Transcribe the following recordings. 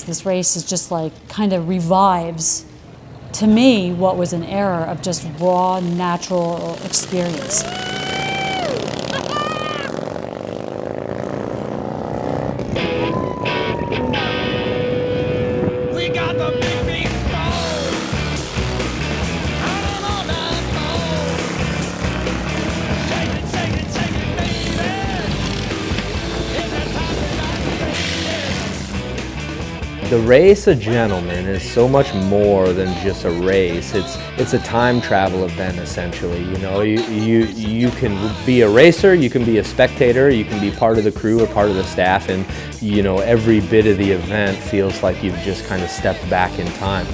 This race is just like kind of revives, to me, what was an era of just raw, natural experience. The race of gentlemen is so much more than just a race. It's a time travel event, essentially. You know, you can be a racer, you can be a spectator, you can be part of the crew or part of the staff, and you know, every bit of the event feels like you've just kind of stepped back in time.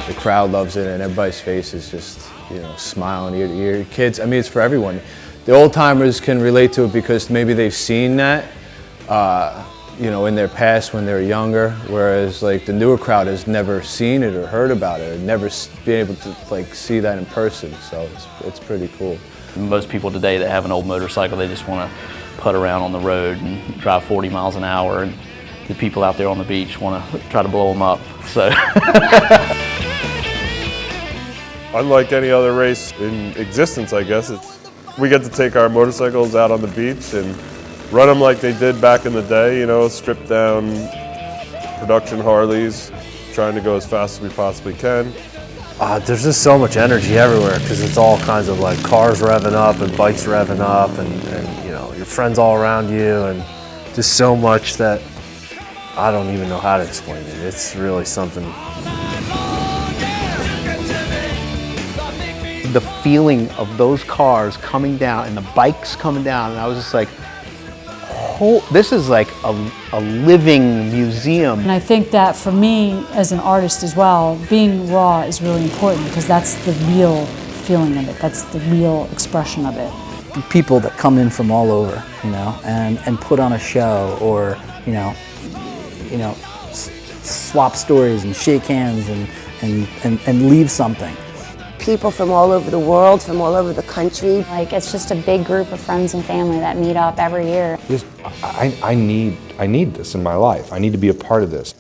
The crowd loves it, and everybody's face is just, you know, smiling ear to ear. Kids, I mean, it's for everyone. The old timers can relate to it because maybe they've seen that, you know, in their past when they were younger, whereas like the newer crowd has never seen it or heard about it, or never been able to like see that in person. So it's pretty cool. Most people today that have an old motorcycle, they just want to putt around on the road and drive 40 miles an hour, and the people out there on the beach want to try to blow them up. So. Unlike any other race in existence, I guess, we get to take our motorcycles out on the beach and run them like they did back in the day, you know, stripped down production Harleys, trying to go as fast as we possibly can. There's just so much energy everywhere because it's all kinds of like cars revving up and bikes revving up and you know, your friends all around you, and just so much that I don't even know how to explain it. It's really something. The feeling of those cars coming down and the bikes coming down, and I was just like, oh, this is like a living museum. And I think that for me as an artist as well, being raw is really important because that's the real feeling of it. That's the real expression of it. People that come in from all over, you know, and put on a show, or you know, swap stories and shake hands and leave something. People from all over the world, from all over the country. Like, it's just a big group of friends and family that meet up every year. I need this in my life. I need to be a part of this.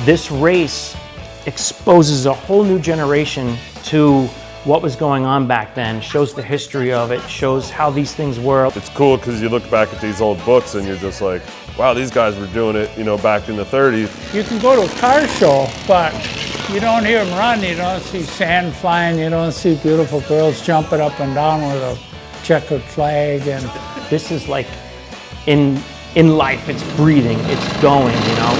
This race exposes a whole new generation to what was going on back then, shows the history of it, shows how these things were. It's cool because you look back at these old books and you're just like, wow, these guys were doing it, you know, back in the 30s. You can go to a car show, but you don't hear them run, you don't see sand flying, you don't see beautiful girls jumping up and down with a checkered flag. And this is like, in life, it's breathing, it's going, you know.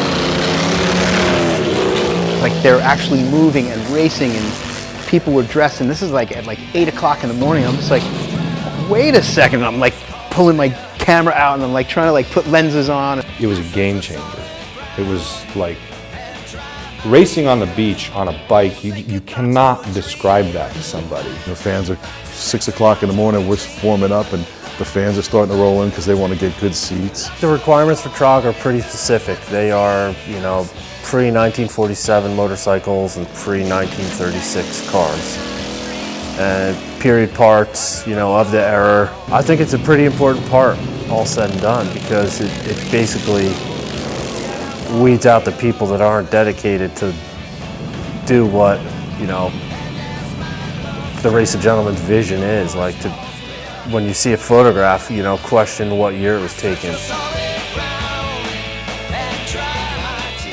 Like they're actually moving and racing, and people were dressed, and this is like at like 8 o'clock in the morning. I'm just like, wait a second. I'm like pulling my camera out and I'm like trying to like put lenses on. It was a game changer. It was like racing on the beach on a bike. You cannot describe that to somebody. The fans are 6 o'clock in the morning, we're forming up, and the fans are starting to roll in because they want to get good seats. The requirements for Trog are pretty specific. They are, you know, pre-1947 motorcycles and pre-1936 cars. And period parts, you know, of the era. I think it's a pretty important part, all said and done, because it basically weeds out the people that aren't dedicated to do what, you know, the race of gentlemen's vision is. Like, to, when you see a photograph, you know, question what year it was taken.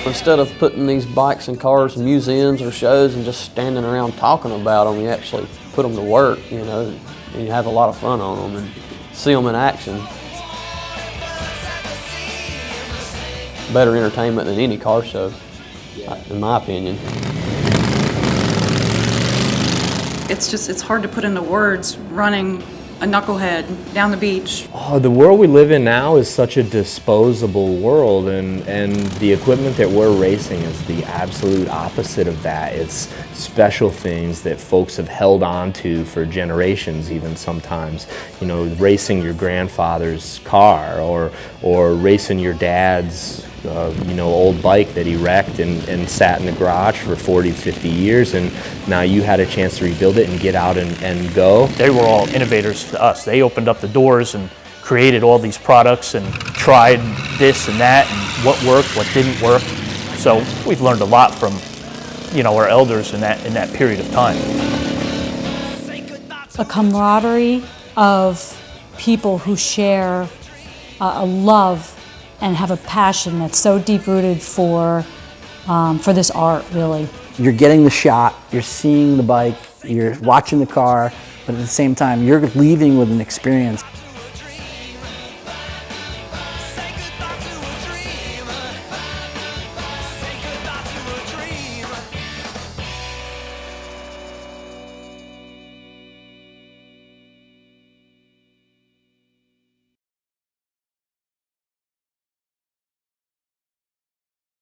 Instead of putting these bikes and cars in museums or shows and just standing around talking about them, you actually put them to work, you know, and you have a lot of fun on them and see them in action. Better entertainment than any car show, in my opinion. It's hard to put into words running a knucklehead down the beach. Oh, the world we live in now is such a disposable world, and the equipment that we're racing is the absolute opposite of that. It's special things that folks have held on to for generations, even sometimes. You know, racing your grandfather's car, or racing your dad's you know, old bike that he wrecked and sat in the garage for 40, 50 years, and now you had a chance to rebuild it and get out and go. They were all innovators to us. They opened up the doors and created all these products and tried this and that and what worked, what didn't work. So we've learned a lot from, you know, our elders in that period of time. A camaraderie of people who share a love and have a passion that's so deep-rooted for this art, really. You're getting the shot, you're seeing the bike, you're watching the car, but at the same time, you're leaving with an experience.